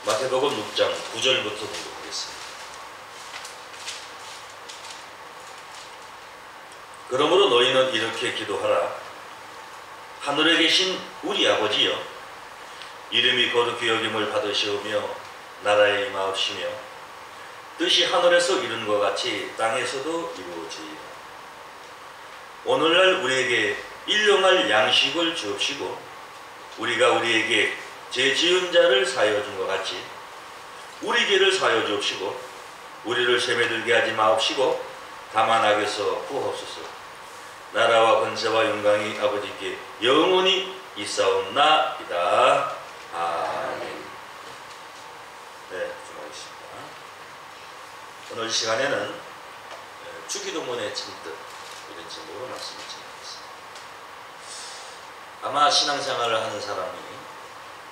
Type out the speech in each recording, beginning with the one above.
마태복음 6장 9절부터 공부하겠습니다. 그러므로 너희는 이렇게 기도하라. 하늘에 계신 우리 아버지여, 이름이 거룩히 여김을 받으시오며 나라에 임하옵시며 뜻이 하늘에서 이룬 것 같이 땅에서도 이루어지이다. 오늘날 우리에게 일용할 양식을 주옵시고 우리가 우리에게 죄 지은 자를 사하여 준 것 같이 우리 죄를 사하여 주옵시고 우리를 시험에 들게 하지 마옵시고 다만 악에서 구하옵소서. 나라와 권세와 영광이 아버지께 영원히 있사옵나이다. 아멘. 네, 주목하겠습니다. 오늘 시간에는 주기도문의 참뜻 이런 제목으로 말씀을 전하겠습니다. 아마 신앙생활을 하는 사람이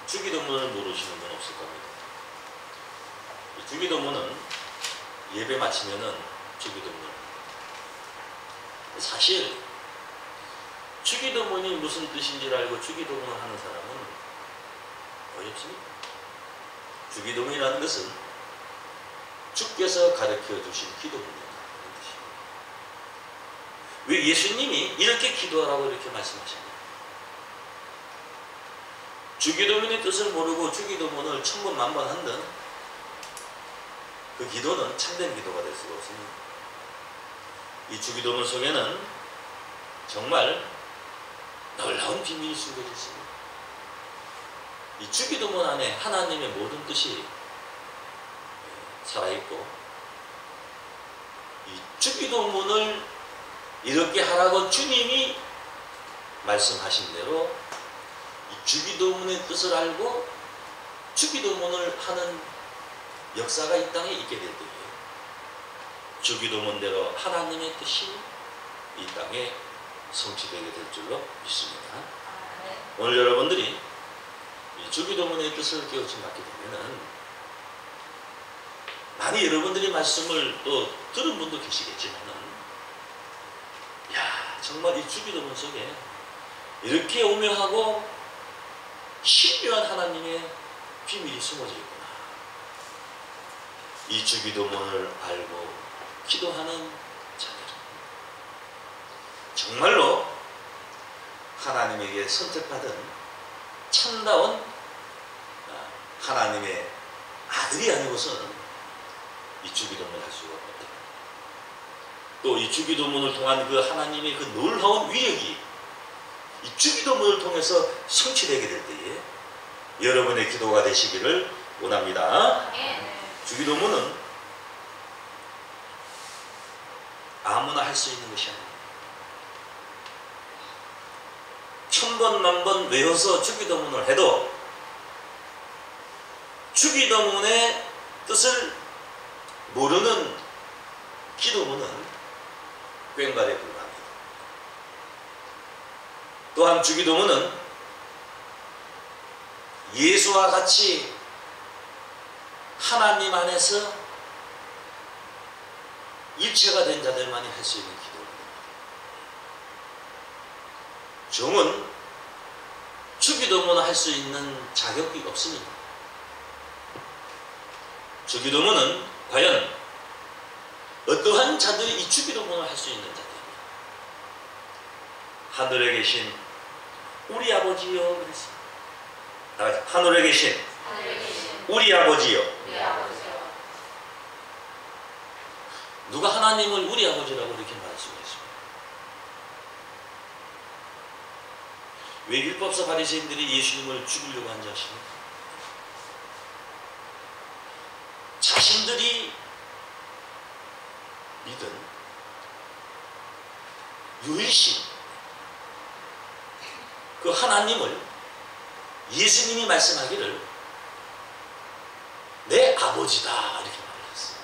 주기도문을 모르시는 분 없을 겁니다. 이 주기도문은 예배 마치면은 주기도문. 사실 주기도문이 무슨 뜻인지를 알고 주기도문을 하는 사람은 어렵습니다. 주기도문이라는 것은 주께서 가르쳐 주신 기도문이다. 왜 예수님이 이렇게 기도하라고 이렇게 말씀하셨나요? 주기도문의 뜻을 모르고 주기도문을 천번 만번 한들 그 기도는 참된 기도가 될 수가 없습니다. 이 주기도문 속에는 정말 놀라운 비밀이 숨겨져 있습니다. 이 주기도문 안에 하나님의 모든 뜻이 살아있고 이 주기도문을 이렇게 하라고 주님이 말씀하신 대로 이 주기도문의 뜻을 알고 주기도문을 하는 역사가 이 땅에 있게 될 때에 주기도문대로 하나님의 뜻이 이 땅에 성취되게 될 줄로 믿습니다. 오늘 여러분들이 이 주기도문의 뜻을 깨우침 받게 되면은 많이 여러분들이 말씀을 또 들은 분도 계시겠지만은 야, 정말 이 주기도문 속에 이렇게 오묘하고 신비한 하나님의 비밀이 숨어져 있구나. 이 주기도문을 알고 기도하는 자들은 정말로 하나님에게 선택받은 참다운 하나님의 아들이 아니고서는 이 주기도문을 할 수가 없다. 또 이 주기도문을 통한 그 하나님의 그 놀라운 위력이 이 주기도문을 통해서 성취되게 될 때에 여러분의 기도가 되시기를 원합니다. 주기도문은 아무나 할 수 있는 것이 아닙니다. 천번 만번 외워서 주기도문을 해도 주기도문의 뜻을 모르는 기도문은 꽹과리에 불과합니다. 또한 주기도문은 예수와 같이 하나님 안에서 일체가 된 자들만이 할 수 있는 기도입니다. 종은 주기도문을 할 수 있는 자격이 없습니다. 주기도문은 과연 어떠한 자들이 이 주기도문을 할 수 있는 자들입니다. 하늘에 계신 우리 아버지여 그랬습니다. 하늘에 계신 우리 아버지여. 누가 하나님을 우리 아버지라고 이렇게 말할 수가 있습니까? 왜 율법사 바리새인들이 예수님을 죽이려고 한지 아십니까? 자신들이 믿은 유일신 그 하나님을 예수님이 말씀하기를 내 아버지다 이렇게 말했어요.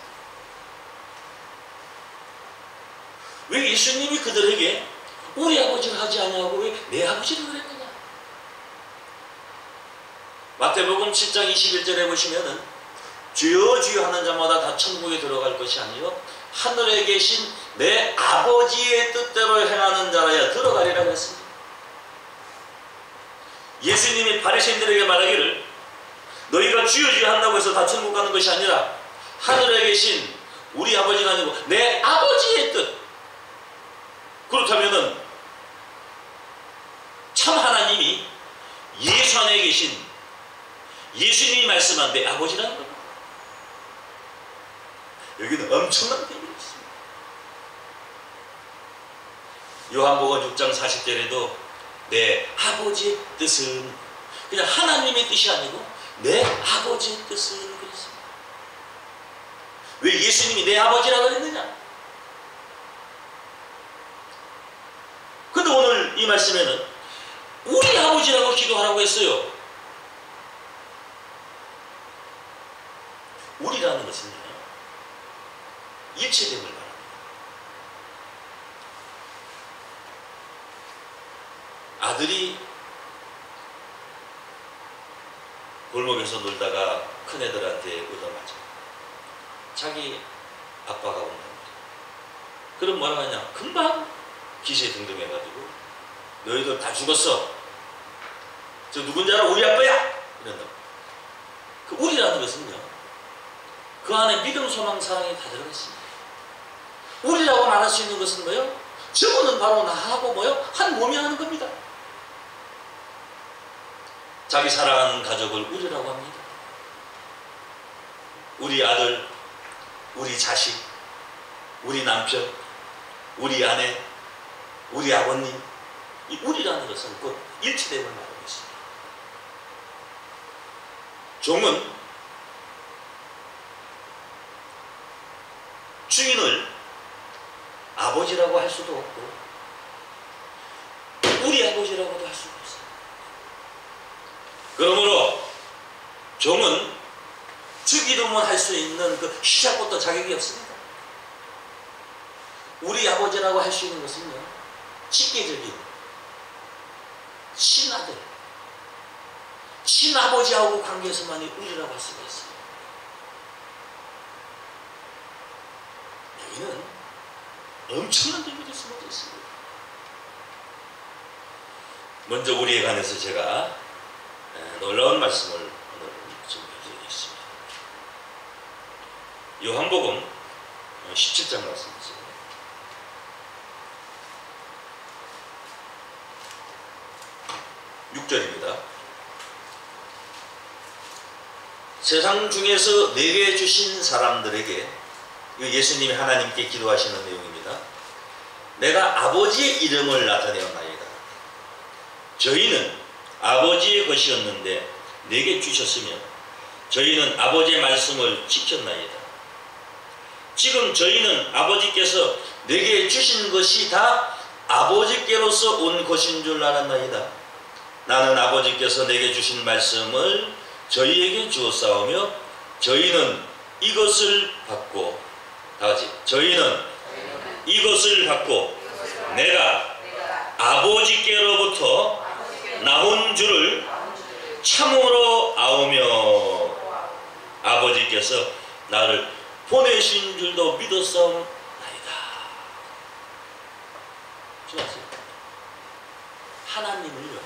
왜 예수님이 그들에게 우리 아버지를 하지 않냐고 왜 내 아버지를 그랬느냐? 마태복음 7장 21절에 보시면은 주여 주여 하는 자마다 다 천국에 들어갈 것이 아니요 하늘에 계신 내 아버지의 뜻대로 행하는 자라야 들어가리라고 했습니다. 예수님이 바리새인들에게 말하기를 너희가 주여 주여 한다고 해서 다 천국 가는 것이 아니라 하늘에 계신 우리 아버지가 아니고 내 아버지의 뜻. 그렇다면은 참 하나님이 예수 안에 계신 예수님이 말씀한 내 아버지라는 겁니다. 여기는 엄청난 비밀이 있습니다. 요한복음 6장 40절에도 내 아버지의 뜻은, 그냥 하나님의 뜻이 아니고 내 아버지의 뜻은 그랬습니다. 왜 예수님이 내 아버지라고 했느냐? 근데 오늘 이 말씀에는 우리 아버지라고 기도하라고 했어요. 우리라는 것은요, 일체됨을 말합니다. 아들이 골목에서 놀다가 큰애들한테 얻어맞아. 자기 아빠가 온답니다. 그럼 뭐라고 하냐? 금방 기세등등해가지고 너희들 다 죽었어. 저 누군지 알아? 우리 아빠야! 이런다. 그 우리라는 것은요, 그 안에 믿음, 소망, 사랑이 다 들어가 있습니다. 우리라고 말할 수 있는 것은 뭐요? 저거는 바로 나하고 뭐요? 한 몸이 하는 겁니다. 자기 사랑하는 가족을 우리라고 합니다. 우리 아들, 우리 자식, 우리 남편, 우리 아내, 우리 아버님, 이 우리라는 것은 곧 일치됨을 말하고 있습니다. 종은 주인을 아버지라고 할 수도 없고 우리 아버지라고도 할 수도 없어요. 그러므로 종은 주기도문 할 수 있는 그 시작부터 자격이 없습니다. 우리 아버지라고 할 수 있는 것은요, 직계적인 친아들, 친아버지하고 관계에서만이 우리라고 할 수가 있어요. 여기는 엄청난 비밀이 숨어져 있습니다. 먼저 우리에 관해서 제가 놀라운 말씀을 오늘 준비해드리겠습니다. 요한복음 17장 말씀이죠. (6절입니다) 세상 중에서 내게 주신 사람들에게, 예수님이 하나님께 기도하시는 내용입니다. 내가 아버지의 이름을 나타내었나이다. 저희는 아버지의 것이었는데 내게 주셨으면 저희는 아버지의 말씀을 지켰나이다. 지금 저희는 아버지께서 내게 주신 것이 다 아버지께로서 온 것인 줄 알았나이다. 나는 아버지께서 내게 주신 말씀을 저희에게 주었사오며 저희는 이것을 받고, 다같이 저희는 이것을 받고 내가 아버지께로부터 나온 줄을 참으로 아오며 아버지께서 나를 보내신 줄도 믿었사옵나이다. 좋았어요. 하나님을요,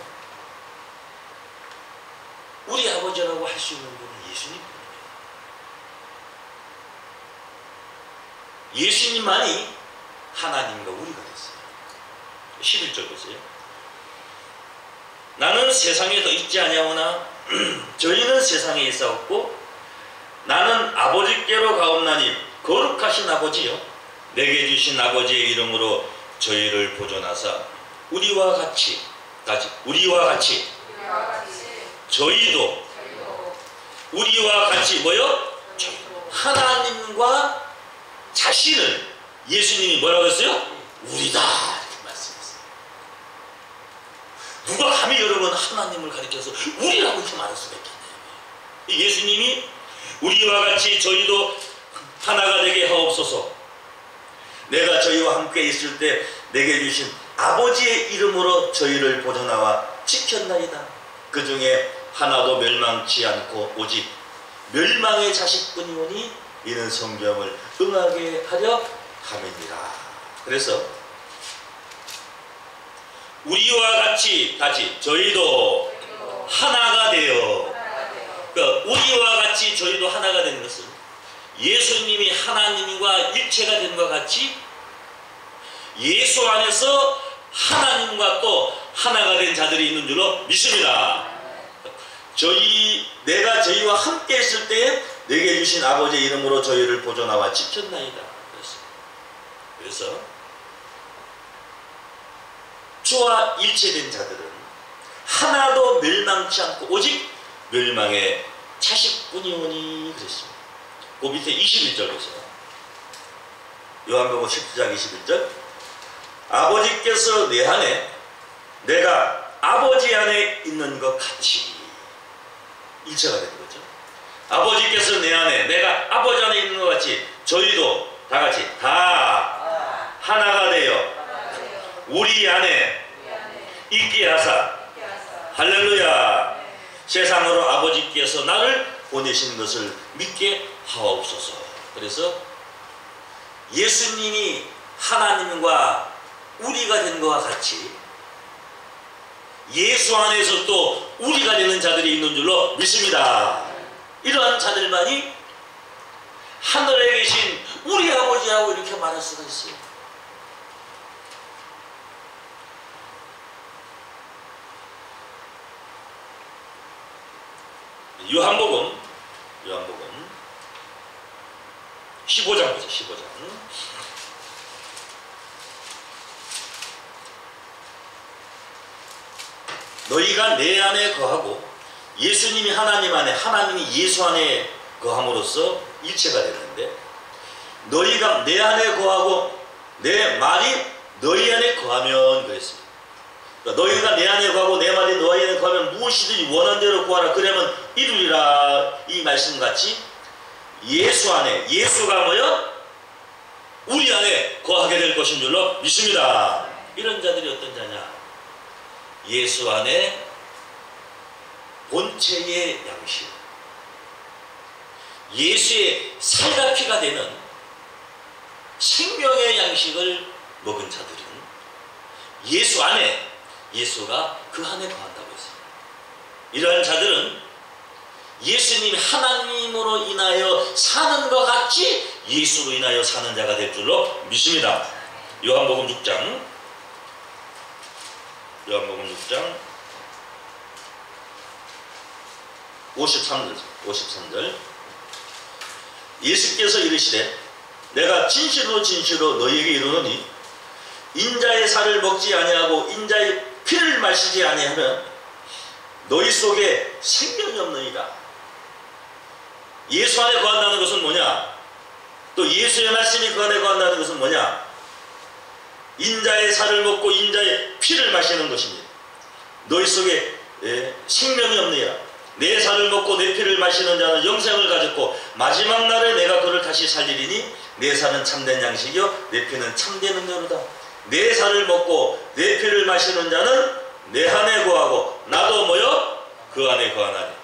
우리 아버지라고 할 수 있는 분은 예수님입니다. 예수님만이 하나님과 우리가 됐어요. 11절 보세요. 나는 세상에 더 있지 아니하오나 저희는 세상에 있사옵고 나는 아버지께로 가옵나니 거룩하신 아버지여 내게 주신 아버지의 이름으로 저희를 보존하사 우리와 같이 저희도 우리와 같이 뭐요? 하나님과 자신을 예수님이 뭐라고 했어요? 우리다, 이렇게 말씀했어요. 누가 감히 여러분 하나님을 가리켜서 우리라고 이렇게 말할 수가 있겠네요. 예수님이 우리와 같이 저희도 하나가 되게 하옵소서. 내가 저희와 함께 있을 때 내게 주신 아버지의 이름으로 저희를 보존하와 지켰나이다. 그 중에 하나도 멸망치 않고 오직 멸망의 자식뿐이오니 이는 성경을 응하게 하려 함이니라. 그래서 우리와 같이 저희도 하나가 되어, 그러니까 우리 하나가 되는 것은 예수님이 하나님과 일체가 된 것과 같이 예수 안에서 하나님과 또 하나가 된 자들이 있는 줄로 믿습니다. 내가 저희와 함께 있을 때에 내게 주신 아버지의 이름으로 저희를 보존하와 지켰나이다. 그래서 주와 일체된 자들은 하나도 멸망치 않고 오직 멸망의 자식뿐이오니 그랬습니다. 그 밑에 21절 보세요. 요한복음 10장 21절. 아버지께서 내 안에 내가 아버지 안에 있는 것 같이 일체가 되는 거죠. 아버지께서 내 안에 내가 아버지 안에 있는 것 같이 저희도 다 같이 다 하나가 되어 우리 안에 있게 하사 할렐루야. 세상으로 아버지께서 나를 보내신 것을 믿게 하옵소서. 그래서 예수님이 하나님과 우리가 된 것과 같이 예수 안에서 또 우리가 되는 자들이 있는 줄로 믿습니다. 이러한 자들만이 하늘에 계신 우리 아버지라고 이렇게 말할 수가 있어요. 요한복음 15장 보세요. 15장. 너희가 내 안에 거하고 예수님이 하나님 안에 하나님이 예수 안에 거함으로써 일체가 됐는데 너희가 내 안에 거하고 내 말이 너희 안에 거하면 그랬습니다. 그러니까 너희가 내 안에 거하고 내 말이 너희 안에 거하면 무엇이든지 원하는 대로 구하라 그러면 이루리라. 이 말씀같이 예수 안에 예수가 뭐요? 우리 안에 거하게 될 것인 줄로 믿습니다. 이런 자들이 어떤 자냐? 예수 안에 본체의 양식 예수의 살과 피가 되는 생명의 양식을 먹은 자들은 예수 안에 예수가 그 안에 거한다고 했습니다. 이러한 자들은 예수님이 하나님으로 인하여 사는 것 같이 예수로 인하여 사는 자가 될 줄로 믿습니다. 요한복음 6장 53절 예수께서 이르시되 내가 진실로 진실로 너희에게 이르노니 인자의 살을 먹지 아니하고 인자의 피를 마시지 아니하면 너희 속에 생명이 없느니라. 예수 안에 거한다는 것은 뭐냐? 또 예수의 말씀이 그 안에 거한다는 것은 뭐냐? 인자의 살을 먹고 인자의 피를 마시는 것입니다. 너희 속에 생명이 없느니라. 내 살을 먹고 내 피를 마시는 자는 영생을 가졌고 마지막 날에 내가 그를 다시 살리리니 내 살은 참된 양식이요 내 피는 참된 음료로다. 내 살을 먹고 내 피를 마시는 자는 내 안에 거하고 나도 뭐요? 그 안에 거하나니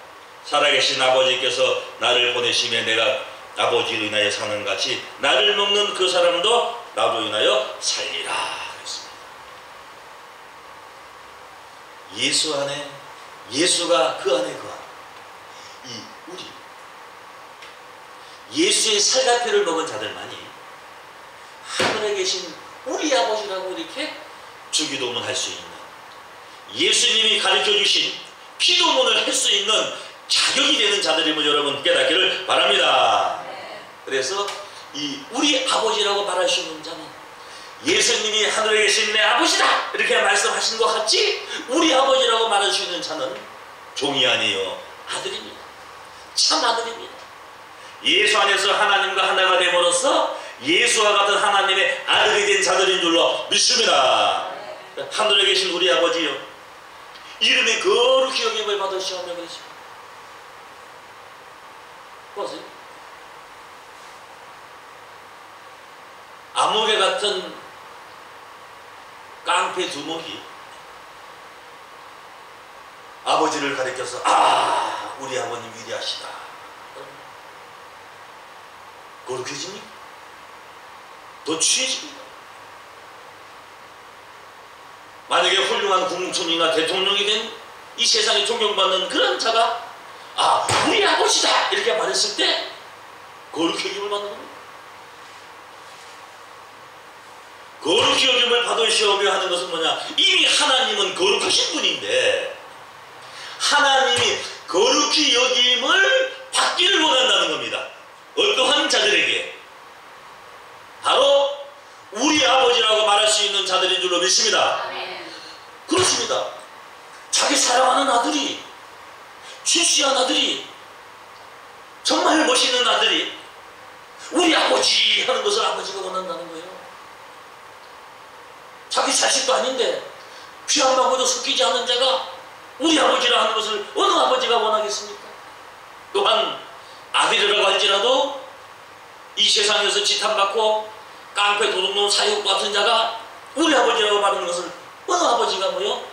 살아계신 아버지께서 나를 보내심에 내가 아버지로 인하여 사는 같이 나를 먹는 그 사람도 나로 인하여 살리라. 그랬습니다. 예수 안에 예수가 그 안에 거하고 이 우리 예수의 살과 피를 먹은 자들만이 하늘에 계신 우리 아버지라고 이렇게 주기도문 할 수 있는 예수님이 가르쳐 주신 기도문을 할 수 있는 자격이 되는 자들임을 여러분 깨닫기를 바랍니다. 그래서 이 우리 아버지라고 말할 수 있는 자는 예수님이 하늘에 계신 내 아버지다 이렇게 말씀하신 것 같이 우리 아버지라고 말할 수 있는 자는 종이 아니요 아들입니다. 참 아들입니다. 예수 안에서 하나님과 하나가 됨으로써 예수와 같은 하나님의 아들이 된 자들인 줄로 믿습니다. 하늘에 계신 우리 아버지요 이름이 거룩히 여김을 받으시오며 그랬습니다. 보세요. 아무개 같은 깡패 두목이 아버지를 가리켜서 우리 아버님 위대하시다. 거룩해집니까? 더 취해집니까? 만약에 훌륭한 국무총리나 대통령이 된 이 세상에 존경받는 그런 자가 우리 아버지다 이렇게 말했을 때 거룩히 여김을 받는 겁니다. 거룩히 여김을 받으시오며 하는 것은 뭐냐? 이미 하나님은 거룩하신 분인데 하나님이 거룩히 여김을 받기를 원한다는 겁니다. 어떠한 자들에게? 바로 우리 아버지라고 말할 수 있는 자들인 줄로 믿습니다. 아멘. 그렇습니다. 자기 사랑하는 아들이, 출시한 아들이, 정말 멋있는 아들이 우리 아버지 하는 것을 아버지가 원한다는 거예요. 자기 자식도 아닌데 피 한 방울도 섞이지 않은 자가 우리 아버지라 하는 것을 어느 아버지가 원하겠습니까? 또한 아들이라고 할지라도 이 세상에서 지탄받고 깡패 도둑놈 사육 같은 자가 우리 아버지라고 말하는 것을 어느 아버지가 뭐요?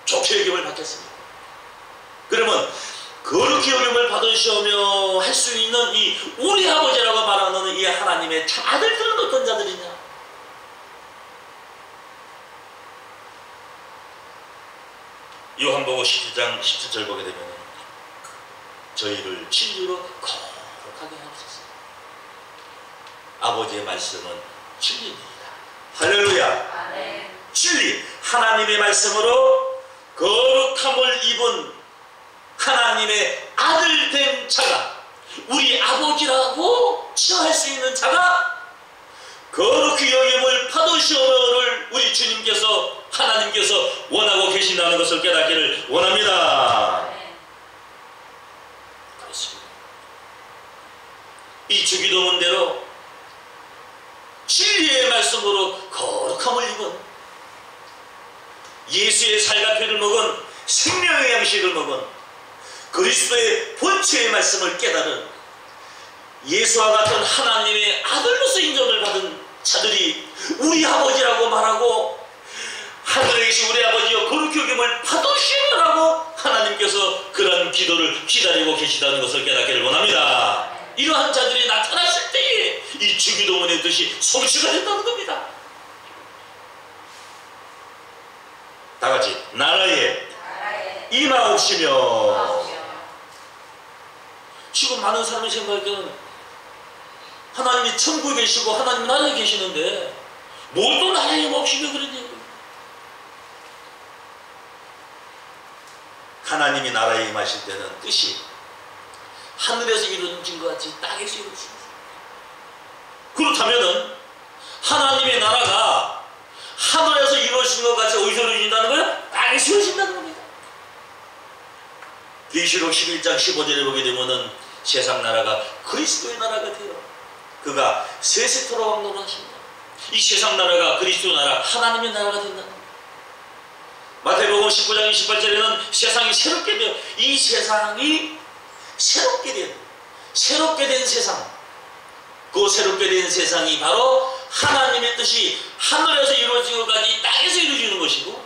좋게 여김을 받겠습니까? 그러면 거룩히 여김을 받으시오며 할 수 있는 이 우리 아버지라고 말하는 이 하나님의 참 아들들은 어떤 자들이냐? 요한복음 17장 17절 보게 되면 저희를 진리로 거룩하게 하옵소서. 아버지의 말씀은 진리입니다. 할렐루야. 아멘. 진리, 하나님의 말씀으로 거룩함을 입은 하나님의 아들 된 자가, 우리 아버지라고 칭할 수 있는 자가 거룩히 여김을 받으시오며를 우리 주님께서, 하나님께서 원하고 계신다는 것을 깨닫기를 원합니다. 그렇습니다. 이 주기도문대로 진리의 말씀으로 거룩함을 입은, 예수의 살과 피를 먹은, 생명의 양식을 먹은, 그리스도의 본체의 말씀을 깨달은 예수와 같은 하나님의 아들로서 인정을 받은 자들이 우리 아버지라고 말하고, 하늘에 계신 우리 아버지여 거룩히 여김을 받으시라고 하나님께서 그런 기도를 기다리고 계시다는 것을 깨닫기를 원합니다. 이러한 자들이 나타났을 때에 이 주기도문의 뜻이 성취가 된다는 겁니다. 다 같이 나라에 임하옵시며. 지금 많은 사람이 생각할 때는 하나님이 천국에 계시고 하나님 나라에 계시는데 뭘 또 나라에 임하옵시며 그러니? 하나님이 나라에 임하실 때는 뜻이 하늘에서 이루어진 것 같이 땅에서 이루어집니다. 그렇다면은 하나님의 나라가 하늘에서 이루어진 것 같이 어디서 이루어진다는 거예요? 땅에서 이루어진다는 겁니다. 계시록 11장 15절에 보게 되면은 세상 나라가 그리스도의 나라가 돼요. 그가 세세토록 왕노를 하십니다. 이 세상 나라가 그리스도 나라, 하나님의 나라가 된다는 겁니다. 마태복음 19장 28절에는 세상이 새롭게 되어, 이 세상이 새롭게 된 세상, 그 새롭게 된 세상이 바로 하나님의 뜻이 하늘에서 이루어진 것까지 땅에서 이루어지는 것이고,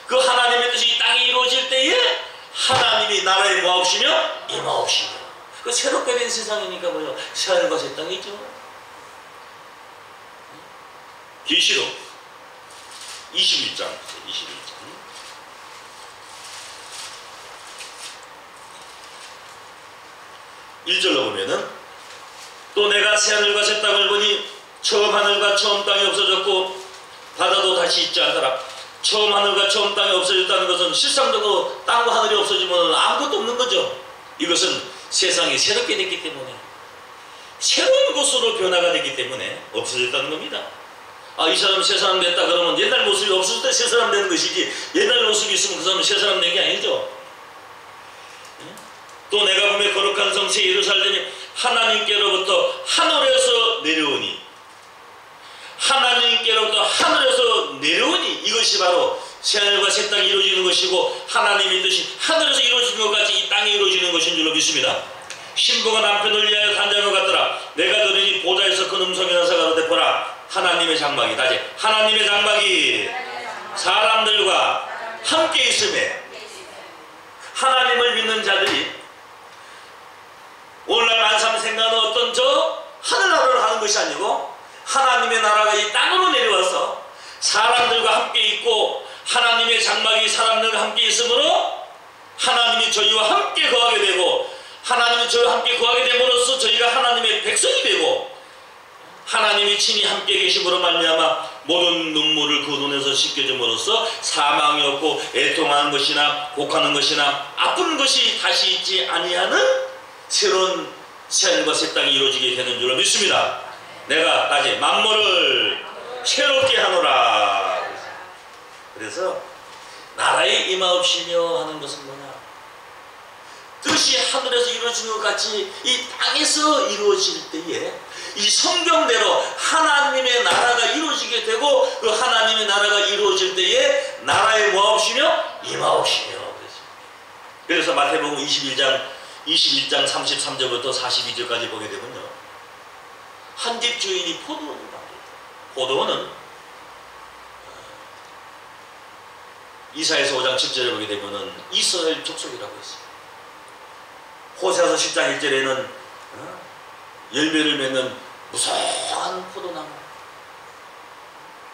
그 하나님의 뜻이 땅에 이루어질 때에 하나님이 나라에 모아오시며 임하옵시며, 그 새롭게 된 세상이니까 뭐요? 새하늘과 새 땅이죠. 계시록 21장 1절로 보면은, 또 내가 새하늘과 새 땅을 보니 처음 하늘과 처음 땅이 없어졌고 바다도 다시 있지 않더라. 처음 하늘과 처음 땅이 없어졌다는 것은 실상적으로 땅과 하늘이 없어지면 아무것도 없는 거죠. 이것은 세상이 새롭게 됐기 때문에, 새로운 것으로 변화가 됐기 때문에 없어졌다는 겁니다. 아, 이 사람 새 사람 됐다 그러면 옛날 모습이 없을 때 새 사람 되는 것이지, 옛날 모습이 있으면 그 사람은 새 사람 된 게 아니죠. 또 내가 보며 거룩한 성 새 예루살렘이 하나님께로부터 하늘에서 내려오니, 하나님께로부터 하늘에서 내려오니, 이것이 바로 새하늘과 새 땅이 이루어지는 것이고 하나님의 뜻이 하늘에서 이루어지는 것 같이 이 땅에 이루어지는 것인 줄로 믿습니다. 신부가 남편을 위하여 단장을 갖더라. 내가 들으니 보좌에서 큰 음성이 나서 가로되 보라, 하나님의 장막이, 다시 하나님의 장막이 사람들과 함께 있음에, 하나님을 믿는 자들이 오늘날 만삼 생각하는 어떤 저 하늘나라를 하는 것이 아니고 하나님의 나라가 이 땅으로 내려와서 사람들과 함께 있고, 하나님의 장막이 사람들과 함께 있으므로 하나님이 저희와 함께 거하게 되고, 하나님이 저와 함께 거하게 됨으로써 저희가 하나님의 백성이 되고 하나님이 친히 함께 계심으로 말미암아 모든 눈물을 그 눈에서 씻겨줌으로써 사망이 없고 애통하는 것이나 곡하는 것이나 아픈 것이 다시 있지 아니하는 새로운 새하늘과 새 땅이 이루어지게 되는 줄로 믿습니다. 내가 다시 만물을 새롭게 하노라. 그래서 나라의 임하옵시며 하는 것은 뭐냐? 뜻이 하늘에서 이루어지는 것 같이 이 땅에서 이루어질 때에 이 성경대로 하나님의 나라가 이루어지게 되고 그 하나님의 나라가 이루어질 때에 나라의 뭐옵시며 임하옵시며. 그래서 마태복음 21장 33절부터 42절까지 보게 되면요, 한 집 주인이 포도원을 만들어요. 포도원은 이사야서 5장 7절에 보게 되면은 이스라엘 족속이라고 했어요. 호세아서 10장 1절에는 열매를 맺는 무성한 포도나무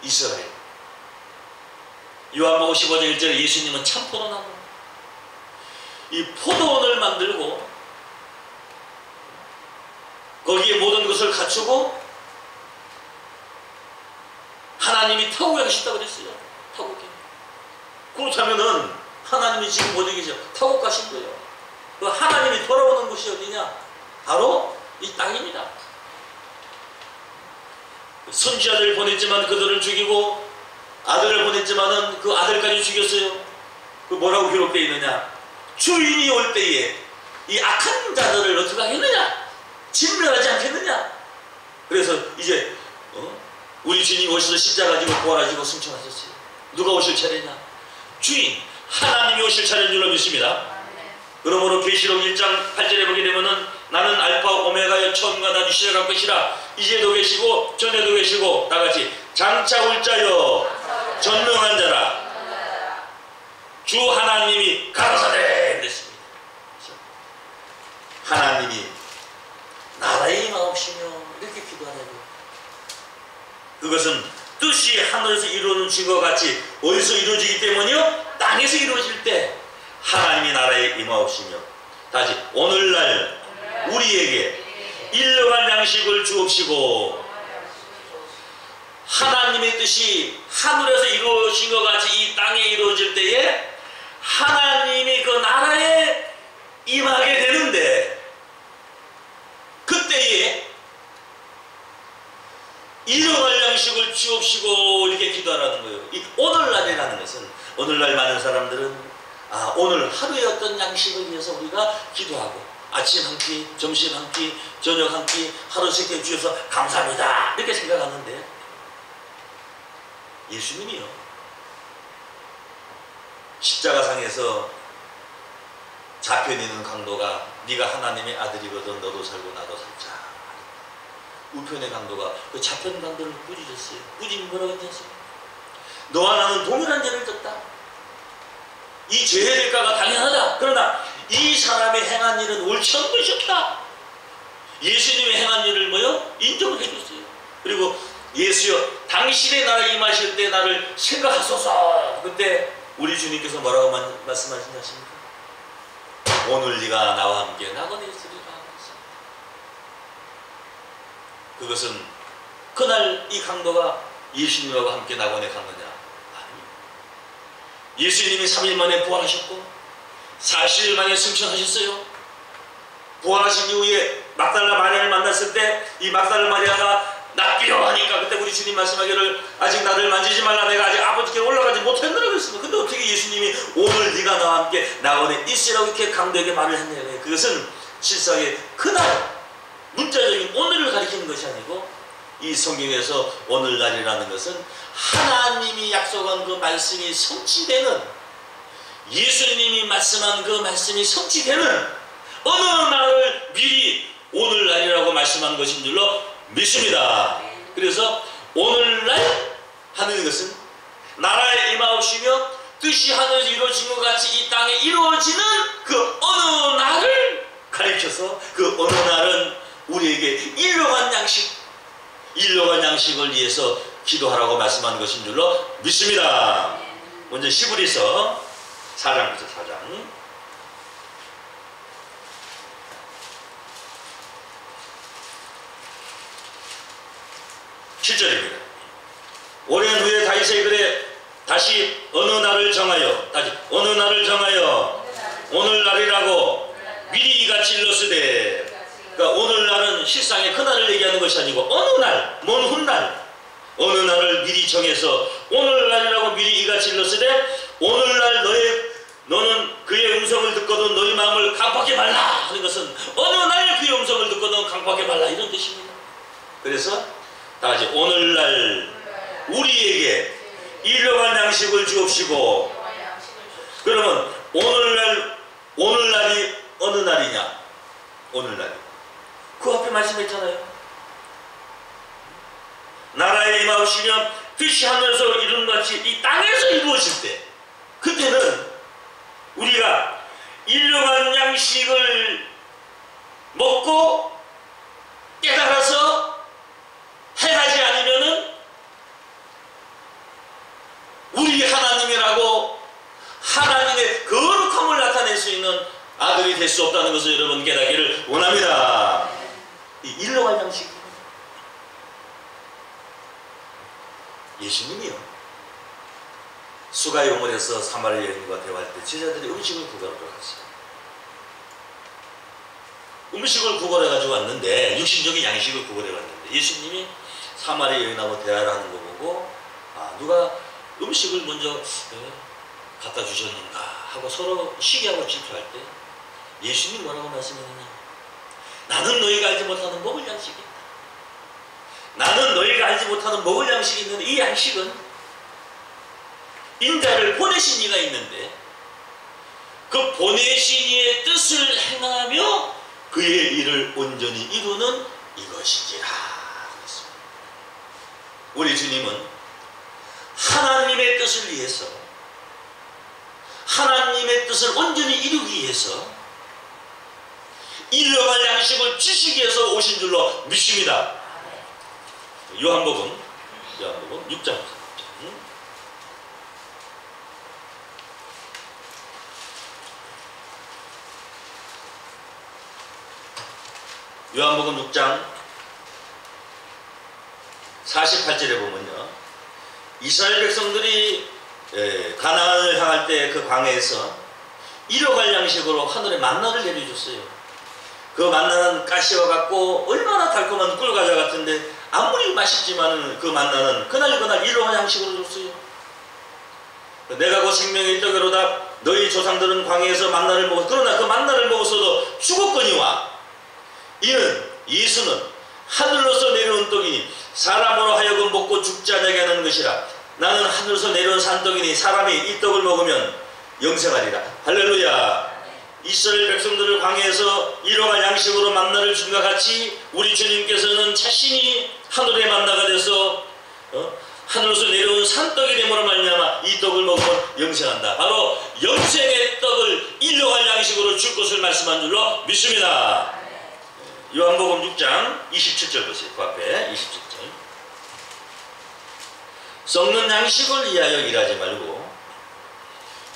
이스라엘. 요한복음 15장 1절에 예수님은 참 포도나무. 이 포도원을 만들고 거기에 모든 것을 갖추고 하나님이 타고 가셨다고 그랬어요. 타고 가. 그렇다면은 하나님이 지금 어디 계셔? 타고 가신 거예요. 그 하나님이 돌아오는 곳이 어디냐? 바로 이 땅입니다. 선지자들을 보냈지만 그들을 죽이고 아들을 보냈지만은 그 아들까지 죽였어요. 그 뭐라고 기록되어 있느냐? 주인이 올 때에 이 악한 자들을 어떻게 하겠느냐? 진멸하지 않겠느냐? 그래서 이제 우리 주님이 오셔서 십자가 지고 부활하시고 승천하셨어요. 누가 오실 차례냐? 주인 하나님이 오실 차례인 줄로 믿습니다. 그러므로 계시록 1장 8절에 보게 되면은 나는 알파 오메가의 처음과 나중에 시작할 것이라. 이제도 계시고 전에도 계시고 다같이 장차 올 자여 전능한 자라 주 하나님이 가라사대 그랬습니다. 하나님이 나라의 임하옵시며 이렇게 기도하라고. 그것은 뜻이 하늘에서 이루어진 것 같이 어디서 이루어지기 때문이요? 땅에서 이루어질 때 하나님이 나라에 임하옵시며. 다시 오늘날 우리에게 일용할 양식을 주옵시고. 하나님의 뜻이 하늘에서 이루어진 것 같이 이 땅에 이루어질 때에 하나님이 그 나라에 임하게 되는데 그때에 일용할 양식을 주옵시고 이렇게 기도하라는 거예요. 이 오늘날이라는 것은 오늘날 많은 사람들은 오늘 하루의 어떤 양식을 위해서 우리가 기도하고 아침 한 끼, 점심 한 끼, 저녁 한 끼, 하루 세끼 주셔서 감사합니다 이렇게 생각하는데 예수님이요 십자가상에서 잡혀있는 강도가 네가 하나님의 아들이거든 너도 살고 나도 살자. 우편의 강도가 그 잡혀있는 강도를 꾸짖었어요. 꾸짖으면 뭐라고 했겠어요? 너와 나는 동일한 죄를 졌다. 이 죄의 대가가 당연하다. 그러나 이 사람이 행한 일은 옳지 않은 것이었다. 예수님이 행한 일을 뭐요? 인정을 해줬어요. 그리고 예수여 당신의 나라에 임하실 때 나를 생각하소서. 그때 우리 주님께서 뭐라고 말씀하시냐십니까? 오늘 네가 나와 함께 낙원에 있으리라. 그것은 그날 이 강도가 예수님하고 함께 낙원에 갔느냐? 아니. 예수님이 3일 만에 부활하셨고 40일 만에 승천하셨어요. 부활하신 이후에 막달라 마리아를 만났을 때 이 막달라 마리아가 낫기로 하니까 그때 우리 주님 말씀하기를 아직 나를 만지지 말라 내가 아직 아버지께 올라가지 못했느라 그랬습니다. 근데 어떻게 예수님이 오늘 네가 나와 함께 낙원에 있으라고 이렇게 강도에게 말을 했냐고요. 그것은 실상의 그날 문자적인 오늘을 가리키는 것이 아니고 이 성경에서 오늘날이라는 것은 하나님이 약속한 그 말씀이 성취되는 예수님이 말씀한 그 말씀이 성취되는 어느 날을 미리 오늘날이라고 말씀한 것인 줄로 믿습니다. 그래서 오늘날 하는 것은 나라에 임하오시며 뜻이 하늘에서 이루어진 것 같이 이 땅에 이루어지는 그 어느 날을 가리켜서 그 어느 날은 우리에게 일용할 양식을 위해서 기도하라고 말씀한 것인 줄로 믿습니다. 먼저 히브리서 4장부터 4장 7절입니다. 오랜 후에 다윗의 글에 다시 어느 날을 정하여, 다시 어느 날을 정하여 오늘날이라고 미리 이같이 일렀으되, 그러니까 오늘날은 실상의 그날을 얘기하는 것이 아니고 어느 날, 먼 훗날, 어느 날을 미리 정해서 오늘날이라고 미리 이같이 일렀으되 오늘날 너는 그의 음성을 듣거든 너희 마음을 강팍하게 말라 하는 것은 어느 날 그의 음성을 듣거든 강팍하게 말라 이런 뜻입니다. 그래서 다같이 오늘날 우리에게 일용할 양식을 주옵시고, 그러면 오늘날이 어느 날이냐? 오늘날이 그 앞에 말씀했잖아요. 나라에 임하시면 뜻이 하늘에서 이룬 같이 이 땅에서 이루어질 때, 그때는 우리가 일용할 양식을 먹고 깨달아서 행하지 않으면은 우리 하나님이라고 하나님의 거룩함을 나타낼 수 있는 아들이 될 수 없다는 것을 여러분 깨닫기를 원합니다. 이 일용할 양식, 예수님이요 수가용을 해서 사마리아 여인과 대화할 때 제자들이 음식을 구걸하러 갔어요. 음식을 구걸해 가지고 왔는데, 육신적인 양식을 구걸해 왔는데 예수님이 사마리아 여인하고 대화를 하는 거 보고 누가 음식을 먼저 갖다 주셨는가 하고 서로 시기하고 질투할 때 예수님 뭐라고 말씀했느냐? 나는 너희가 알지 못하는 먹을 양식이 있다. 나는 너희가 알지 못하는 먹을 양식이 있는데 이 양식은 인자를 보내신 이가 있는데 그 보내신 이의 뜻을 행하며 그의 일을 온전히 이루는 이것이지라. 우리 주님은 하나님의 뜻을 위해서, 하나님의 뜻을 온전히 이루기 위해서 일용할 양식을 주시기 위해서 오신 줄로 믿습니다. 요한복음 6장. 요한복음 6장 48절에 보면요, 이스라엘 백성들이 가나안을 향할 때 그 광야에서 일용할 양식으로 하늘에 만나를 내려줬어요. 그 만나는 가시와 같고 얼마나 달콤한 꿀과자 같은데 아무리 맛있지만 그 만나는 그날 일용할 양식으로 줬어요. 내가 곧 생명의 떡이로다. 너희 조상들은 광야에서 만나를 먹었, 그러나 그 만나를 먹었어도 죽었거니와 이는 예수는 하늘로서 내려온 떡이니 사람으로 하여금 먹고 죽지 않게 하는 것이라. 나는 하늘에서 내려온 산떡이니 사람이 이 떡을 먹으면 영생하리라. 할렐루야. 이스라엘 백성들을 광야에서 일용할 양식으로 만나를 준 것 같이 우리 주님께서는 자신이 하늘의 만나가 돼서 하늘에서 내려온 산떡이 됨으로 말미암아 이 떡을 먹으면 영생한다. 바로 영생의 떡을 일용할 양식으로 줄 것을 말씀한 줄로 믿습니다. 요한복음 6장 27절 보세요. 그 앞에 27절. 썩는 양식을 위하여 일하지 말고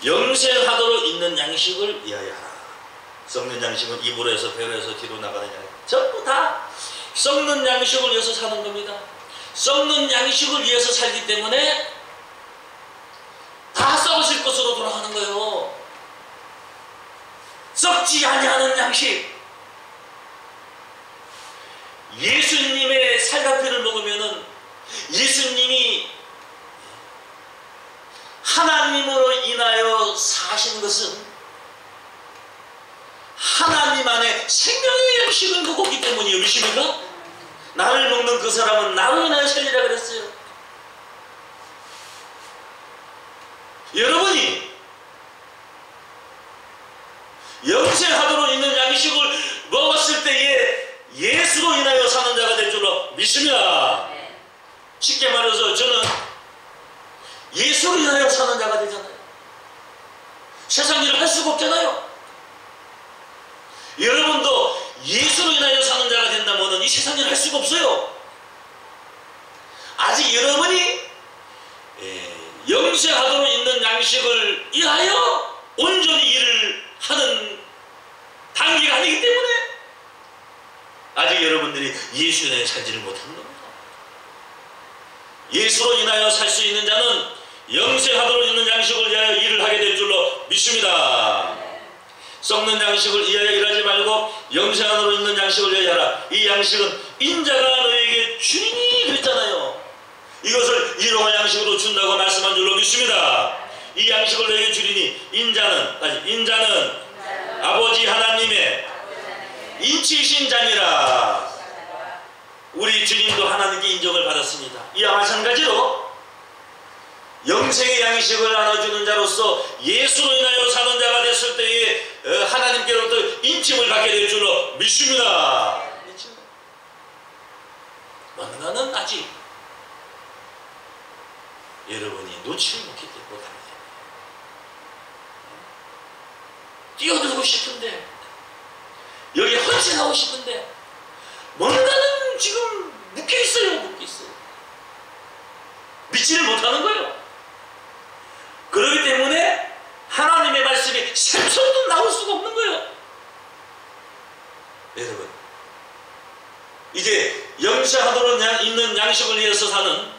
영생하도록 있는 양식을 위하여 하라. 썩는 양식은 입으로 해서 배로 해서 뒤로 나가는 양식, 전부 다 썩는 양식을 위해서 사는 겁니다. 썩는 양식을 위해서 살기 때문에 다 썩어질 것으로 돌아가는 거예요. 썩지 아니하는 양식, 예수님의 살갑이를 먹으면은 예수님이 하나님으로 인하여 사신 것은 하나님 안에 생명의 양식을 먹었기 있기 때문이에요. 믿습니까? 나를 먹는 그 사람은 나로 인하여 살리라 그랬어요. 여러분이 영생하도록 있는 양식을 먹었을 때에 예수로 인하여 사는 자가 될 줄로 믿습니다. 쉽게 말해서 저는 예수로 인하여 사는 자가 되잖아요. 세상 일을 할 수가 없잖아요. 여러분도 예수로 인하여 사는 자가 된다면 이 세상 일을 할 수가 없어요. 아직 여러분이 영생하도록 있는 양식을 위하여 온전히 일을 하는 단계가 아니기 때문에 아직 여러분들이 예수 인하여 살지를 못하는 겁니다. 예수로 인하여 살 수 있는 자는 영생하도록 있는 양식을 위하여 일을 하게 될 줄로 믿습니다. 썩는 양식을 위하여 일하지 말고 영생하도록 있는 양식을 위하여 하라. 이 양식은 인자가 너에게 주리니 그랬잖아요. 이것을 일용할 양식으로 준다고 말씀한 줄로 믿습니다. 이 양식을 너에게 주리니 인자는 아버지 하나님의 인치신 자니라. 우리 주님도 하나님께 인정을 받았습니다. 이와 마찬가지로 영생의 양식을 나눠주는 자로서 예수로 인하여 사는 자가 됐을 때에 하나님께로부터 인침을 받게 될 줄로 믿습니다. 뭔가는 아직 여러분이 놓치지 못합니다. 뛰어들고 싶은데, 여기 헌신하고 싶은데 뭔가는 지금 묶여있어요. 믿지를 못하는 거예요. 그렇기 때문에 하나님의 말씀이 샘솟도 나올 수가 없는 거예요. 여러분, 이제 영생하도록 있는 양식을 위해서 사는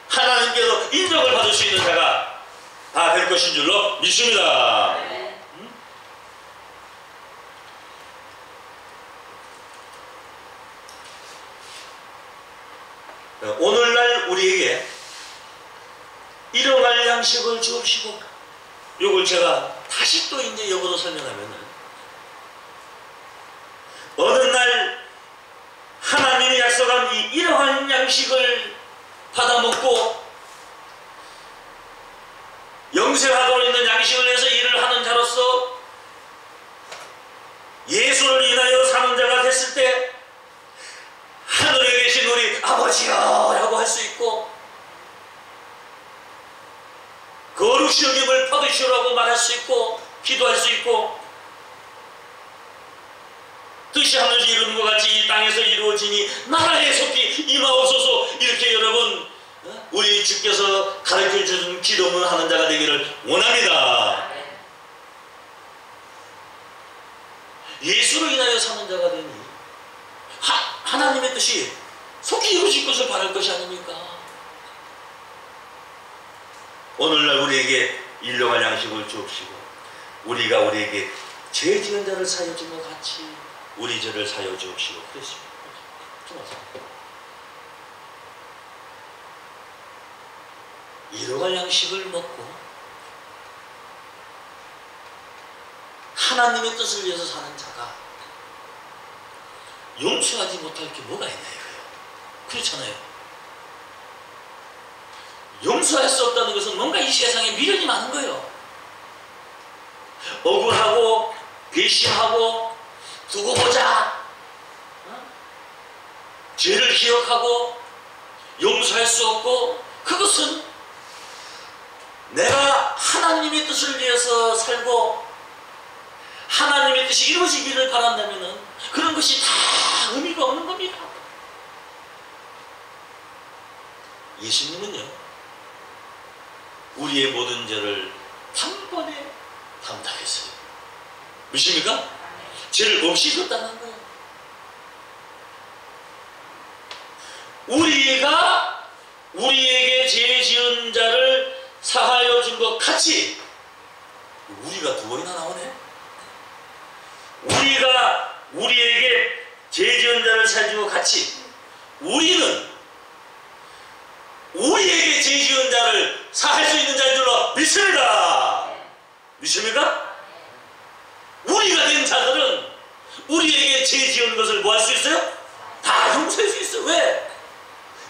하나님께서 인정을 받을 수 있는 자가 다 될 것인 줄로 믿습니다. 오늘날 우리에게 일용할 양식을 주옵시고, 이걸 제가 다시 또 이제 영어로 설명하면은, 어느 날 하나님이 약속한 이 일용할 양식을 받아먹고 영생하도록 있는 양식을 위해서 일을 하는 자로서 예수를 인하여 사는 자가 됐을 때 하늘에 계신 우리 아버지여 라고 할 수 있고, 거룩시 여김을 받으시오라고 말할 수 있고, 기도할 수 있고, 뜻이 하늘에서 이루는 것 같이 이 땅에서 이루어지니 나라의 속히 임하옵소서. 이렇게 여러분, 우리 주께서 가르쳐주는 기도문 하는 자가 되기를 원합니다. 예수로 인하여 사는 자가 되니 하나님의 뜻이 속히 이루어질 것을 바랄 것이 아닙니까? 오늘날 우리에게 일용할 양식을 주옵시고, 우리가 우리에게 죄 지은 자를 사여 준 것 같이 우리 죄를 사여 주옵시고 그랬습니다. 일용할 양식을 먹고 하나님의 뜻을 위해서 사는 자가 용서하지 못할 게 뭐가 있나요? 그렇잖아요. 용서할 수 없다는 것은 뭔가 이 세상에 미련이 많은 거예요. 억울하고 괘씸하고 두고 보자, 죄를 기억하고 용서할 수 없고, 그것은 내가 하나님의 뜻을 위해서 살고 하나님의 뜻이 이루어지기를 바란다면 그런 것이 다 의미가 없는 겁니다. 예수님은요, 우리의 모든 죄를 단번에 담당했어요. 믿습니까? 죄를 없이 줬다는 거예요. 우리가 우리에게 죄 지은 자를 사하여 준 것 같이, 우리가 두 번이나 나오네. 우리가 우리에게 죄 지은 자를 사하여 준 것 같이 우리는 우리에게 죄 지은 자를 사할 수 있는 자인 줄로 믿습니다. 믿습니까? 우리가 된 자들은 우리에게 죄 지은 것을 뭐 할 수 있어요? 다 용서할 수 있어요. 왜?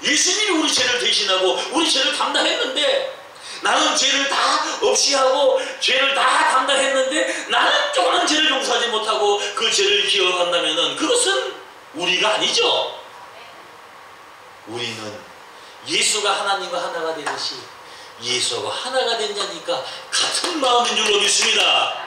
예수님이 우리 죄를 대신하고 우리 죄를 담당했는데, 나는 죄를 다 없이 하고 죄를 다 담당했는데 나는 조그만 죄를 용서하지 못하고 그 죄를 기억한다면 그것은 우리가 아니죠. 우리는 예수가 하나님과 하나가 되듯이 예수와 하나가 된 자니까 같은 마음인 줄로 믿습니다.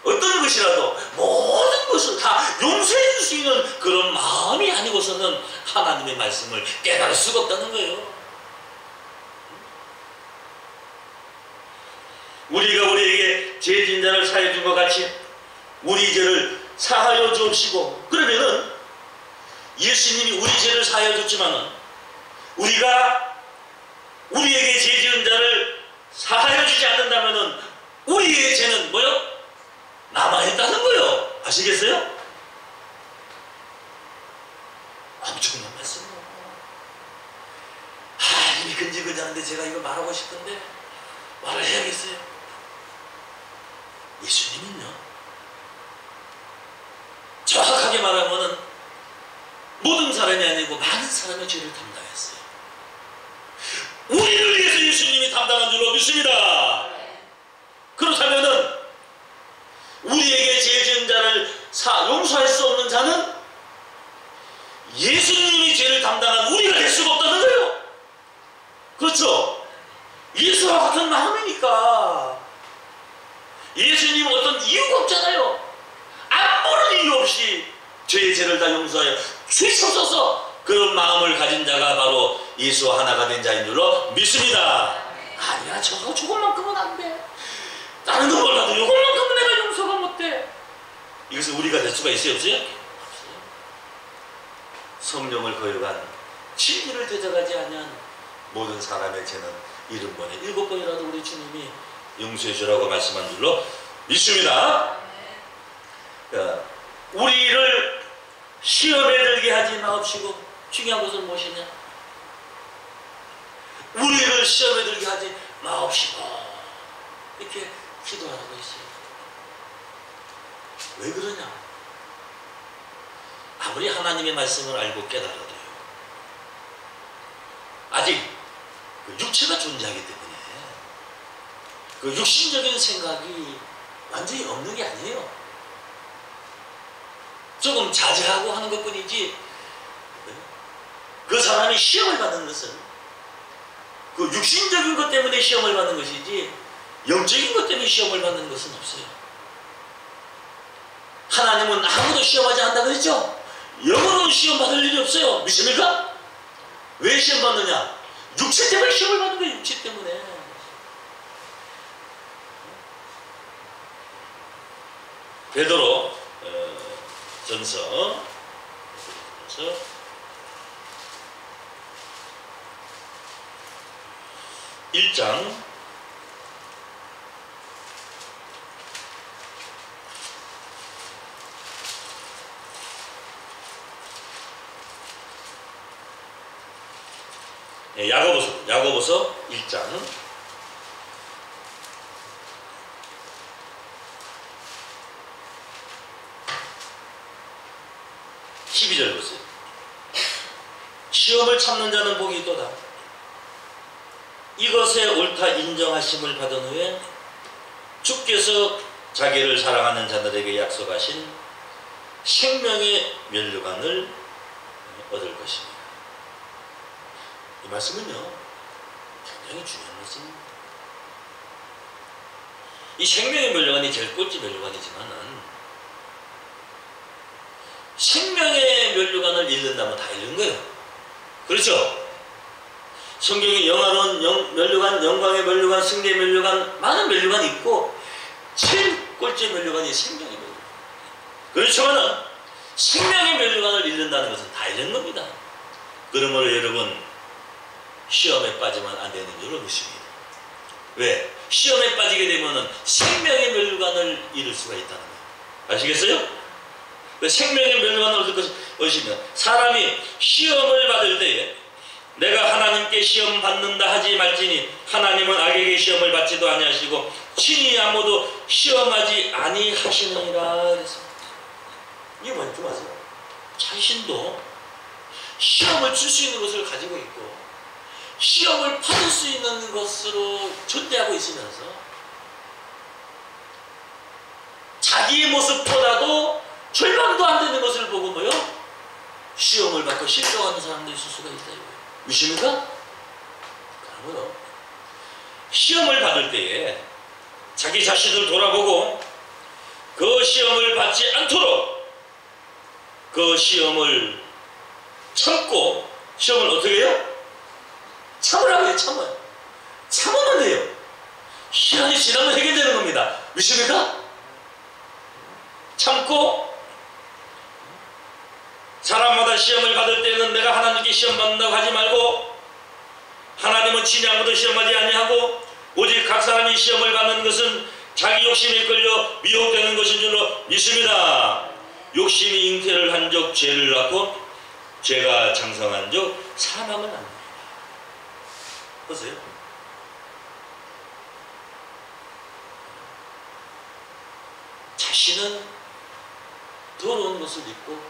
어떤 것이라도 모든 것을 다 용서해 줄 수 있는 그런 마음이 아니고서는 하나님의 말씀을 깨달을 수가 없다는 거예요. 우리가 우리에게 죄 지은 자를 사하여 준 것 같이 우리 죄를 사하여 주옵시고, 그러면은 예수님이 우리 죄를 사하여 줬지만은 우리가 우리에게 죄 지은 자를 사하여 주지 않는다면은 우리의 죄는 뭐요? 남아있다는 거요. 아시겠어요? 엄청난 말씀이에요. 이미 근질근질한데 제가 이거 말하고 싶은데 말을 해야겠어요. 예수님은요, 정확하게 말하면은 모든 사람이 아니고 많은 사람의 죄를 담당했어요. 우리를 위해서 예수님이 담당한 줄로 믿습니다. 그렇다면은 우리에게 죄 지은 자를 용서할 수 없는 자는 예수님이 죄를 담당한 우리가 될 수가 없다는 거예요. 그렇죠? 예수와 같은 마음이니까. 예수님은 어떤 이유가 없잖아요. 아무런 이유 없이 죄의 죄를 다 용서하여 주시옵소서. 그런 마음을 가진 자가 바로 예수와 하나가 된 자인 줄로 믿습니다. 아니야, 저것만큼은 안 돼. 다른 거 몰라도 이것만큼은 내가 용서가 못돼. 이것은 우리가 될 수가 있어요, 없어요? 없어요. 성령을 거역한, 진리를 되져가지 아니한 모든 사람의 죄는 70번에 7번이라도 우리 주님이 용서해 주라고 말씀한 줄로 믿습니다. 우리를 시험에 들게 하지 마옵시고, 중요한 것은 무엇이냐? 우리를 시험에 들게 하지 마옵시고, 이렇게 기도하라고 했어요. 왜 그러냐? 아무리 하나님의 말씀을 알고 깨달아도요, 아직 그 육체가 존재하기 때문에 그 육신적인 생각이 완전히 없는 게 아니에요. 조금 자제하고 하는 것 뿐이지, 그 사람이 시험을 받는 것은 그 육신적인 것 때문에 시험을 받는 것이지 영적인 것 때문에 시험을 받는 것은 없어요. 하나님은 아무도 시험하지 않는다 그랬죠? 영으로는 시험 받을 일이 없어요. 믿습니까? 왜 시험 받느냐? 육체 때문에 시험을 받는 거예요. 육체 때문에. 베드로 전서 1장 '야고보서 1장 12절 보세요. 시험을 참는 자는 복이 있도다. 이것에 옳다 인정하심을 받은 후에 주께서 자기를 사랑하는 자들에게 약속하신 생명의 면류관을 얻을 것입니다. 이 말씀은요, 굉장히 중요한 말씀입니다. 이 생명의 면류관이 제일 꼴찌 면류관이지만은, 생명의 면류관을 잃는다면 다 잃는 거예요. 그렇죠? 성경에 영화로운 면류관, 영광의 면류관, 승리의 면류관, 많은 면류관이 있고 제일 꼴찌 면류관이 생명의 면류관. 그렇지만은 생명의 면류관을 잃는다는 것은 다 잃는 겁니다. 그러므로 여러분, 시험에 빠지면 안 되는 줄로 믿습니다. 왜? 시험에 빠지게 되면은 생명의 면류관을 잃을 수가 있다는 거예요. 아시겠어요? 왜 생명의 면류관을 얻을 것이며, 사람이 시험을 받을 때에 내가 하나님께 시험 받는다 하지 말지니 하나님은 악에게 시험을 받지도 아니하시고 친히 아무도 시험하지 아니하시느니라 그랬습니다. 이게 뭔지 아세요? 자신도 시험을 줄 수 있는 것을 가지고 있고 시험을 받을 수 있는 것으로 존재하고 있으면서 자기의 모습보다도 절반도 안 되는 것을 보고 뭐요? 시험을 받고 실족하는 사람도 있을 수가 있다 이거예요. 믿습니까? 그러므로 시험을 받을 때에 자기 자신을 돌아보고 그 시험을 받지 않도록 그 시험을 참고, 시험을 어떻게 해요? 참으라고 해요. 참으면 돼요. 시간이 지나면 해결되는 겁니다. 믿습니까? 참고, 사람마다 시험을 받을 때는 내가 하나님께 시험 받는다고 하지 말고 하나님은 친히 아무도 시험하지 아니하고 오직 각 사람이 시험을 받는 것은 자기 욕심에 끌려 미혹되는 것인 줄로 믿습니다. 욕심이 잉태를 한 적 죄를 낳고 죄가 장성한 적 사망을 낳습니다. 보세요. 자신은 더러운 것을 입고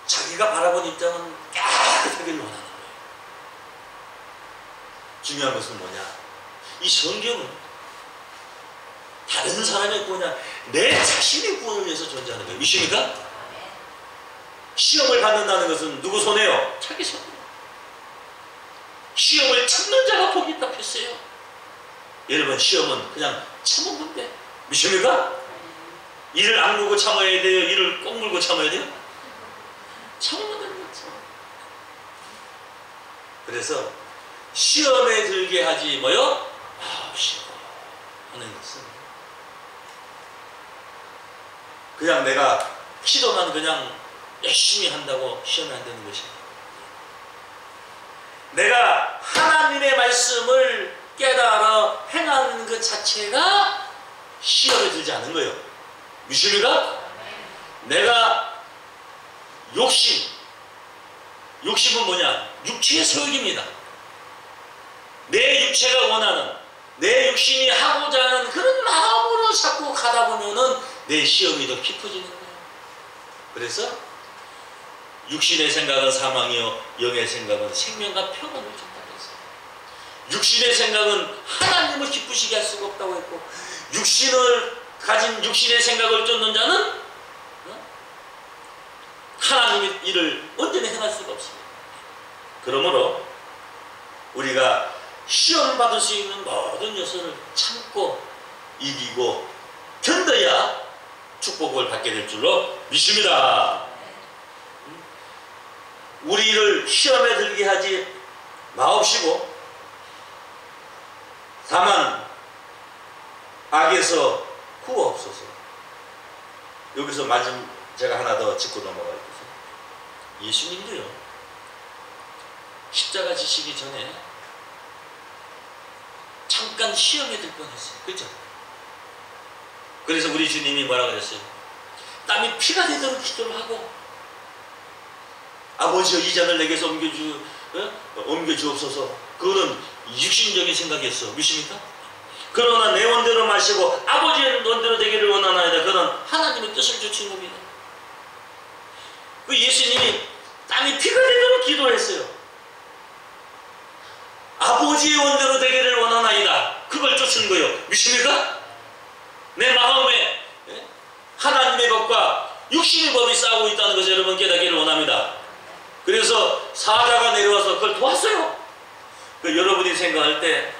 자기가 바라본 입장은 깨끗하기를 원하는 거예요. 중요한 것은 뭐냐? 이 성경은 다른 사람의 구원이 내 자신의 구원을 위해서 존재하는 거예요. 믿습니까? 시험을 받는다는 것은 누구 손해요? 자기 손해요. 시험을 참는 자가 복이 있다 했어요. 여러분, 시험은 그냥 참으면 돼. 믿습니까? 이를 악물고 참아야 돼요? 이를 꼭 물고 참아야 돼요? 참으면 되는 거죠. 그래서 시험에 들게 하지 뭐요? 마옵시고 하는 것은 그냥 내가 기도만 그냥 열심히 한다고 시험이 안 되는 것입니다. 내가 하나님의 말씀을 깨달아 행하는 것 자체가 시험에 들지 않은 거예요. 믿습니까? 내가 욕심은 뭐냐? 육체의 소욕입니다. 내 육체가 원하는, 내 육신이 하고자 하는 그런 마음으로 자꾸 가다 보면은 내 시험이 더 깊어지는 거예요. 그래서 육신의 생각은 사망이요 영의 생각은 생명과 평안을 준다고 했어요. 육신의 생각은 하나님을 기쁘시게 할 수가 없다고 했고, 육신을 가진 육신의 생각을 쫓는 자는 하나님의 일을 언제나 행할 수가 없습니다. 그러므로 우리가 시험 받을 수 있는 모든 요소를 참고 이기고 견뎌야 축복을 받게 될 줄로 믿습니다. 우리를 시험에 들게 하지 마옵시고 다만 악에서 구하옵소서. 여기서 마지막 제가 하나 더 짚고 넘어갈게요. 예수님도요, 십자가 지시기 전에 잠깐 시험에 들 뻔했어요. 그렇죠? 그래서 우리 주님이 뭐라 그랬어요? 땀이 피가 되도록 기도를 하고, 아버지여 이 잔을 내게서 옮겨주옵소서. 그거는 육신적인 생각이었어. 믿습니까? 그러나 내 원대로 마시고 아버지의 원대로 되기를 원하나이다. 그는 하나님의 뜻을 주신 겁니다. 그 예수님이 땀이 피가 되도록 기도했어요. 아버지의 원대로 되기를 원하나이다. 그걸 쫓은 거예요. 믿습니까? 내 마음에 하나님의 법과 육신의 법이 싸우고 있다는 것을 여러분 깨닫기를 원합니다. 그래서 사자가 내려와서 그걸 도왔어요. 여러분이 생각할 때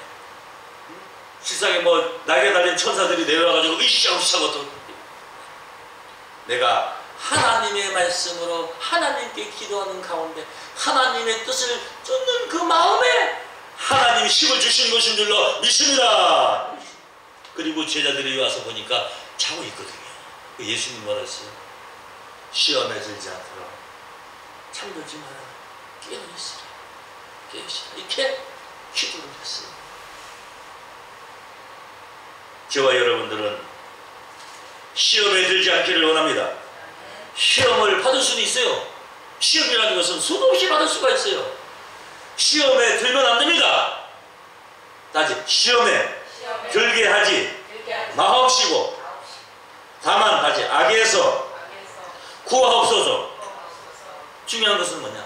세상에 뭐 날개 달린 천사들이 내려와가지고 으쌰으쌰 내가 하나님의 말씀으로 하나님께 기도하는 가운데 하나님의 뜻을 쫓는 그 마음에 하나님이 힘을 주신 것인 줄로 믿습니다. 그리고 제자들이 와서 보니까 자고 있거든요. 예수님 뭐라 했어요? 시험에 들지 않도록 잠들지 마라. 깨어있으라. 깨어있으라. 이렇게 기도를 했어요. 저와 여러분들은 시험에 들지 않기를 원합니다. 시험을 받을 수는 있어요. 시험이라는 것은 수도 없이 받을 수가 있어요. 시험에 들면 안 됩니다. 다시 시험에 들게 하지 마옵시고 다만 다시 악에서 구하옵소서. 중요한 것은 뭐냐?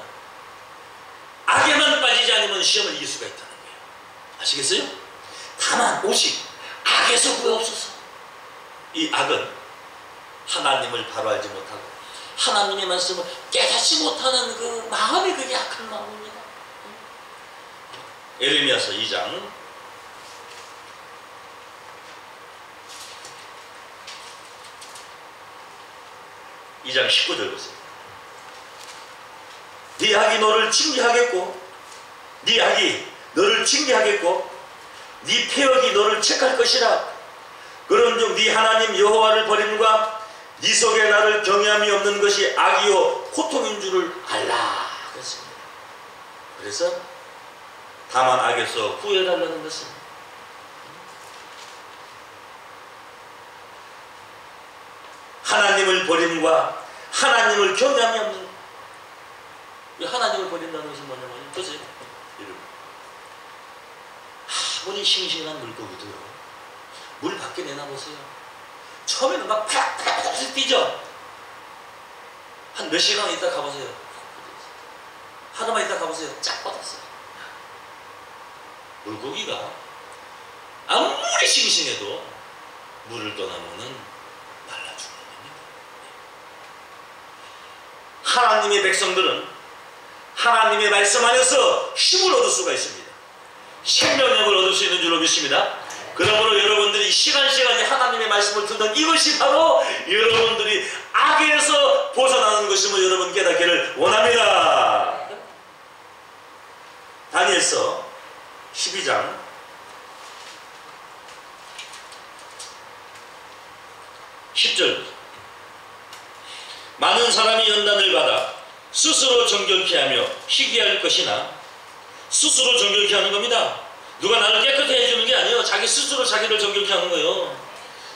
악에만 빠지지 않으면 시험을 이길 수가 있다는 거예요. 아시겠어요? 다만 오직 악에서 구하옵소서. 이 악은 하나님을 바로 알지 못하고 하나님의 말씀을 깨닫지 못하는 그 마음이 그게 악한 마음입니다. 에레미야서 2장 19절 보세요. 네 악이 너를 징계하겠고 네 악이 너를 징계하겠고 네 패역이 너를 책할 것이라. 그런즉 네 하나님 여호와를 버림과 네 속에 나를 경외함이 없는 것이 악이요 고통인 줄을 알라 그랬습니다. 그래서 다만 악에서 구해달라는 것은 하나님을 버림과 하나님을 경외함이 없는, 하나님을 버린다는 것은 뭐냐면 보세요. 아무리 싱싱한 물고기도요, 물 밖에 내놔보세요. 처음에는 막 팍팍 뛰죠. 한 몇 시간 있다 가보세요. 하루만 있다 가보세요. 쫙 뻗었어요. 물고기가 아무리 싱싱해도 물을 떠나면은 말라 죽는 겁니다. 하나님의 백성들은 하나님의 말씀 안에서 힘을 얻을 수가 있습니다. 생명력을 얻을 수 있는 줄로 믿습니다. 그러므로 여러분들이 시간시간에 하나님의 말씀을 듣는 이것이 바로 여러분들이 악에서 벗어나는 것임을 여러분 깨닫기를 원합니다. 다니엘서 12장 10절, 많은 사람이 연단을 받아 스스로 정결케 하며 희귀할 것이나, 스스로 정결케 하는 겁니다. 누가 나를 깨끗게 해주는 게 아니에요. 자기 스스로 자기를 정결케 하는 거예요.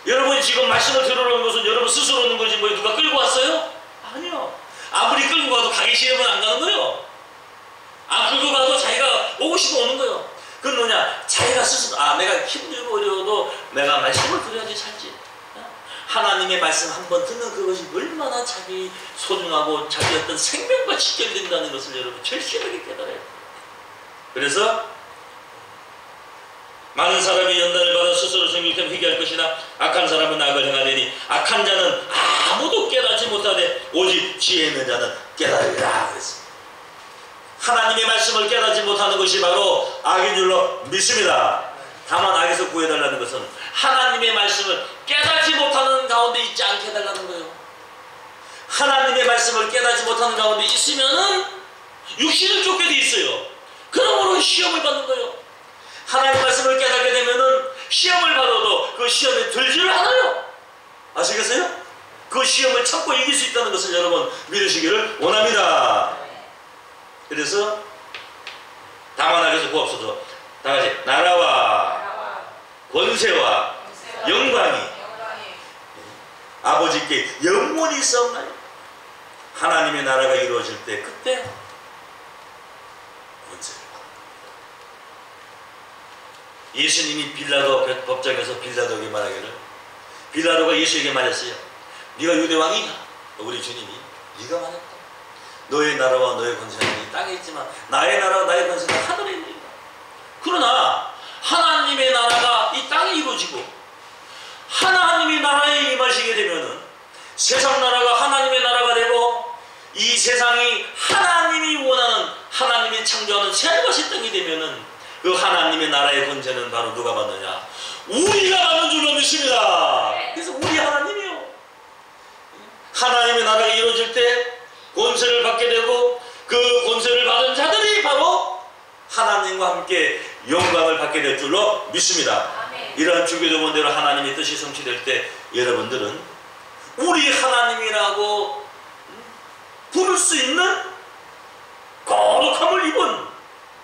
여러분이 지금 말씀을 들으러 온 것은 여러분 스스로 오는 거지, 뭐 누가 끌고 왔어요? 아니요. 아무리 끌고 가도 가기 싫으면 안 가는 거예요. 안 끌고 가도 자기가 오고 싶어 오는 거예요. 그건 뭐냐? 자기가 스스로, 내가 힘들고 어려워도 내가 말씀을 들어야지 살지. 하나님의 말씀 한번 듣는 그것이 얼마나 자기 소중하고 자기 어떤 생명과 직결된다는 것을 여러분 절실하게 깨달아야 돼요. 그래서 많은 사람이 연단을 받아 스스로 정결케 회개할 것이나 악한 사람은 악을 행하되니 악한 자는 아무도 깨닫지 못하되 오직 지혜 있는 자는 깨달으리라 그랬습니다. 하나님의 말씀을 깨닫지 못하는 것이 바로 악인 줄로 믿습니다. 다만 악에서 구해달라는 것은 하나님의 말씀을 깨닫지 못하는 가운데 있지 않게 해달라는 거예요. 하나님의 말씀을 깨닫지 못하는 가운데 있으면은 육신을 쫓게 돼 있어요. 그러므로 시험을 받는 거예요. 하나님의 말씀을 깨닫게 되면은 시험을 받아도 그 시험에 들지를 않아요. 아시겠어요? 그 시험을 참고 이길 수 있다는 것을 여러분 믿으시기를 원합니다. 그래서 다만 악에서 구하옵소서. 다같이 나라와 권세와 영광이 아버지께 영원히 있사옵나니. 하나님의 나라가 이루어질 때 그때 권세를 받는 거예요. 예수님이 빌라도 법정에서 빌라도에게 말하기를, 빌라도가 예수에게 말했어요. 네가 유대왕이냐? 우리 주님이 네가 말했다. 너의 나라와 너의 권세는 이 땅에 있지만 나의 나라와 나의 권세는 하늘에 있느니라. 그러나 하나님의 나라가 이 땅에 이루어지고 하나님의 나라에 임하시게 되면은 세상 나라가 하나님의 나라가 되고 이 세상이 하나님이 원하는, 하나님이 창조하는 새하늘과 땅이 되면은 그 하나님의 나라의 권세는 바로 누가 받느냐? 우리가 받는 줄로 믿습니다. 그래서 우리 하나님이요. 하나님의 나라가 이루어질 때 권세를 받게 되고 그 권세를 받은 자들이 바로 하나님과 함께 영광을 받게 될 줄로 믿습니다. 이러한 주기도문대로 하나님의 뜻이 성취될 때 여러분들은 우리 하나님이라고 부를 수 있는 거룩함을 입은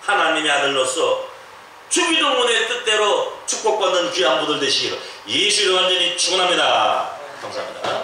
하나님의 아들로서 주기도문의 뜻대로 축복받는 귀한 분들 되시기를 예수 이름으로 완전히 축원합니다. 감사합니다.